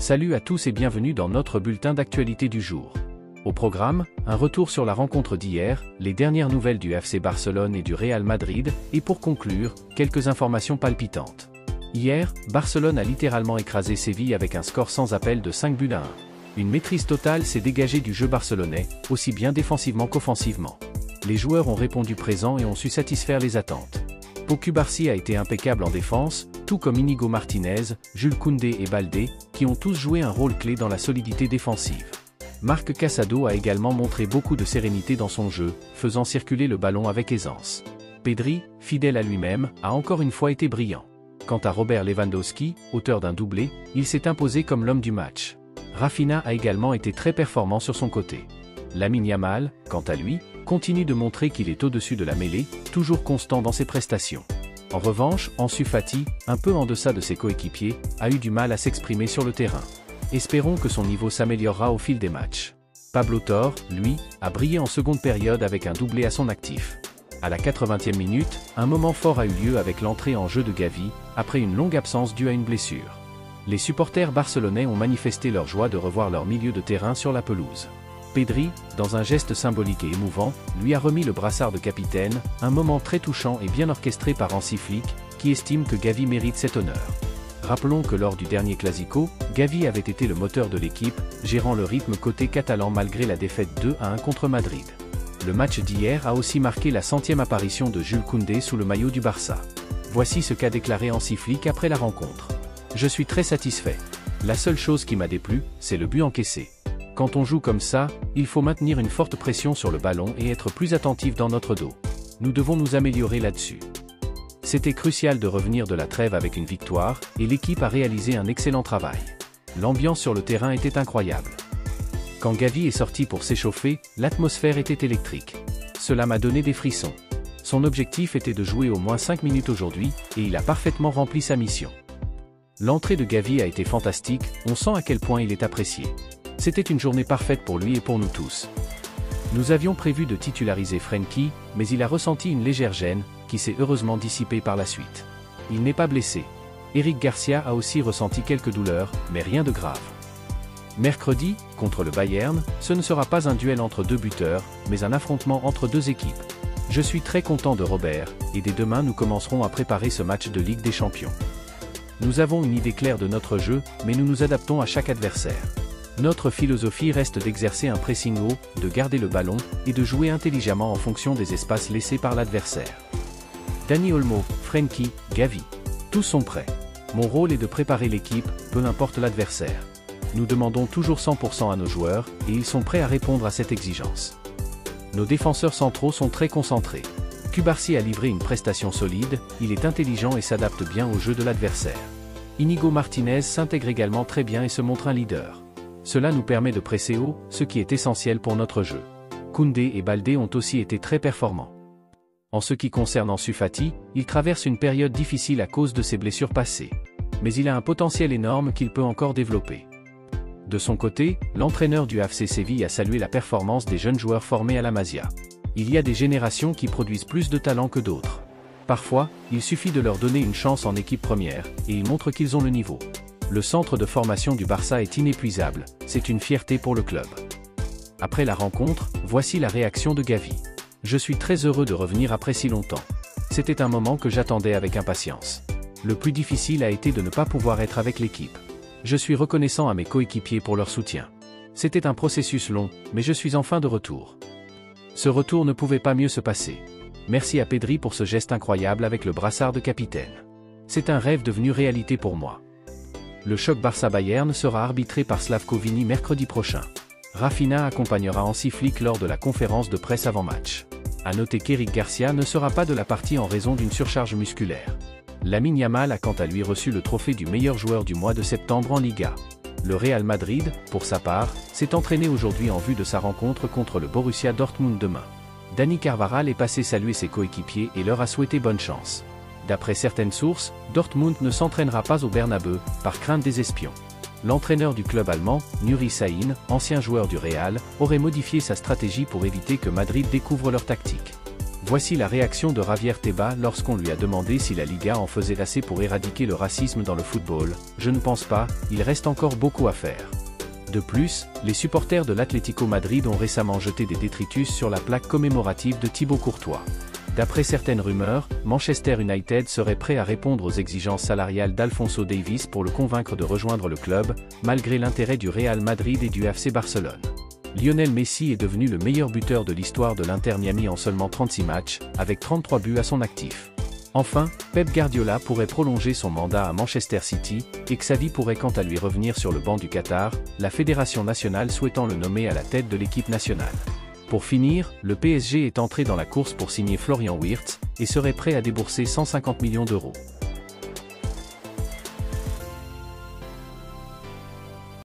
Salut à tous et bienvenue dans notre bulletin d'actualité du jour. Au programme, un retour sur la rencontre d'hier, les dernières nouvelles du FC Barcelone et du Real Madrid, et pour conclure, quelques informations palpitantes. Hier, Barcelone a littéralement écrasé Séville avec un score sans appel de 5 buts à 1. Une maîtrise totale s'est dégagée du jeu barcelonais, aussi bien défensivement qu'offensivement. Les joueurs ont répondu présent et ont su satisfaire les attentes. Pau Cubarsí a été impeccable en défense, tout comme Íñigo Martínez, Jules Koundé et Baldé, qui ont tous joué un rôle clé dans la solidité défensive. Marc Casado a également montré beaucoup de sérénité dans son jeu, faisant circuler le ballon avec aisance. Pedri, fidèle à lui-même, a encore une fois été brillant. Quant à Robert Lewandowski, auteur d'un doublé, il s'est imposé comme l'homme du match. Rafinha a également été très performant sur son côté. Lamine Yamal, quant à lui, continue de montrer qu'il est au-dessus de la mêlée, toujours constant dans ses prestations. En revanche, Ansu Fati, un peu en deçà de ses coéquipiers, a eu du mal à s'exprimer sur le terrain. Espérons que son niveau s'améliorera au fil des matchs. Pablo Torre, lui, a brillé en seconde période avec un doublé à son actif. À la 80e minute, un moment fort a eu lieu avec l'entrée en jeu de Gavi, après une longue absence due à une blessure. Les supporters barcelonais ont manifesté leur joie de revoir leur milieu de terrain sur la pelouse. Pedri, dans un geste symbolique et émouvant, lui a remis le brassard de capitaine, un moment très touchant et bien orchestré par Hansi Flick, qui estime que Gavi mérite cet honneur. Rappelons que lors du dernier Clasico, Gavi avait été le moteur de l'équipe, gérant le rythme côté catalan malgré la défaite 2-1 contre Madrid. Le match d'hier a aussi marqué la 100e apparition de Jules Koundé sous le maillot du Barça. Voici ce qu'a déclaré Hansi Flick après la rencontre. « Je suis très satisfait. La seule chose qui m'a déplu, c'est le but encaissé. Quand on joue comme ça, il faut maintenir une forte pression sur le ballon et être plus attentif dans notre dos. Nous devons nous améliorer là-dessus. C'était crucial de revenir de la trêve avec une victoire, et l'équipe a réalisé un excellent travail. L'ambiance sur le terrain était incroyable. Quand Gavi est sorti pour s'échauffer, l'atmosphère était électrique. Cela m'a donné des frissons. Son objectif était de jouer au moins 5 minutes aujourd'hui, et il a parfaitement rempli sa mission. L'entrée de Gavi a été fantastique, on sent à quel point il est apprécié. C'était une journée parfaite pour lui et pour nous tous. Nous avions prévu de titulariser Frenkie, mais il a ressenti une légère gêne, qui s'est heureusement dissipée par la suite. Il n'est pas blessé. Eric Garcia a aussi ressenti quelques douleurs, mais rien de grave. Mercredi, contre le Bayern, ce ne sera pas un duel entre deux buteurs, mais un affrontement entre deux équipes. Je suis très content de Robert, et dès demain nous commencerons à préparer ce match de Ligue des Champions. Nous avons une idée claire de notre jeu, mais nous nous adaptons à chaque adversaire. Notre philosophie reste d'exercer un pressing haut, de garder le ballon, et de jouer intelligemment en fonction des espaces laissés par l'adversaire. Dani Olmo, Frenkie, Gavi. Tous sont prêts. Mon rôle est de préparer l'équipe, peu importe l'adversaire. Nous demandons toujours 100% à nos joueurs, et ils sont prêts à répondre à cette exigence. Nos défenseurs centraux sont très concentrés. Cubarsí a livré une prestation solide, il est intelligent et s'adapte bien au jeu de l'adversaire. Íñigo Martínez s'intègre également très bien et se montre un leader. Cela nous permet de presser haut, ce qui est essentiel pour notre jeu. Koundé et Baldé ont aussi été très performants. En ce qui concerne Ansu Fati, il traverse une période difficile à cause de ses blessures passées. Mais il a un potentiel énorme qu'il peut encore développer. De son côté, l'entraîneur du FC Séville a salué la performance des jeunes joueurs formés à la Masia. Il y a des générations qui produisent plus de talent que d'autres. Parfois, il suffit de leur donner une chance en équipe première, et ils montrent qu'ils ont le niveau. Le centre de formation du Barça est inépuisable, c'est une fierté pour le club. Après la rencontre, voici la réaction de Gavi. Je suis très heureux de revenir après si longtemps. C'était un moment que j'attendais avec impatience. Le plus difficile a été de ne pas pouvoir être avec l'équipe. Je suis reconnaissant à mes coéquipiers pour leur soutien. C'était un processus long, mais je suis enfin de retour. Ce retour ne pouvait pas mieux se passer. Merci à Pedri pour ce geste incroyable avec le brassard de capitaine. C'est un rêve devenu réalité pour moi. Le choc Barça-Bayern sera arbitré par Slavko Vini mercredi prochain. Rafinha accompagnera Hansi Flick lors de la conférence de presse avant-match. À noter qu'Eric Garcia ne sera pas de la partie en raison d'une surcharge musculaire. Lamine Yamal a quant à lui reçu le trophée du meilleur joueur du mois de septembre en Liga. Le Real Madrid, pour sa part, s'est entraîné aujourd'hui en vue de sa rencontre contre le Borussia Dortmund demain. Dani Carvajal est passé saluer ses coéquipiers et leur a souhaité bonne chance. D'après certaines sources, Dortmund ne s'entraînera pas au Bernabeu, par crainte des espions. L'entraîneur du club allemand, Nuri Sahin, ancien joueur du Real, aurait modifié sa stratégie pour éviter que Madrid découvre leur tactique. Voici la réaction de Javier Tebas lorsqu'on lui a demandé si la Liga en faisait assez pour éradiquer le racisme dans le football. Je ne pense pas, il reste encore beaucoup à faire. De plus, les supporters de l'Atlético Madrid ont récemment jeté des détritus sur la plaque commémorative de Thibaut Courtois. D'après certaines rumeurs, Manchester United serait prêt à répondre aux exigences salariales d'Alphonso Davies pour le convaincre de rejoindre le club, malgré l'intérêt du Real Madrid et du FC Barcelone. Lionel Messi est devenu le meilleur buteur de l'histoire de l'Inter Miami en seulement 36 matchs, avec 33 buts à son actif. Enfin, Pep Guardiola pourrait prolonger son mandat à Manchester City, et Xavi pourrait quant à lui revenir sur le banc du Qatar, la fédération nationale souhaitant le nommer à la tête de l'équipe nationale. Pour finir, le PSG est entré dans la course pour signer Florian Wirtz, et serait prêt à débourser 150 millions d'euros.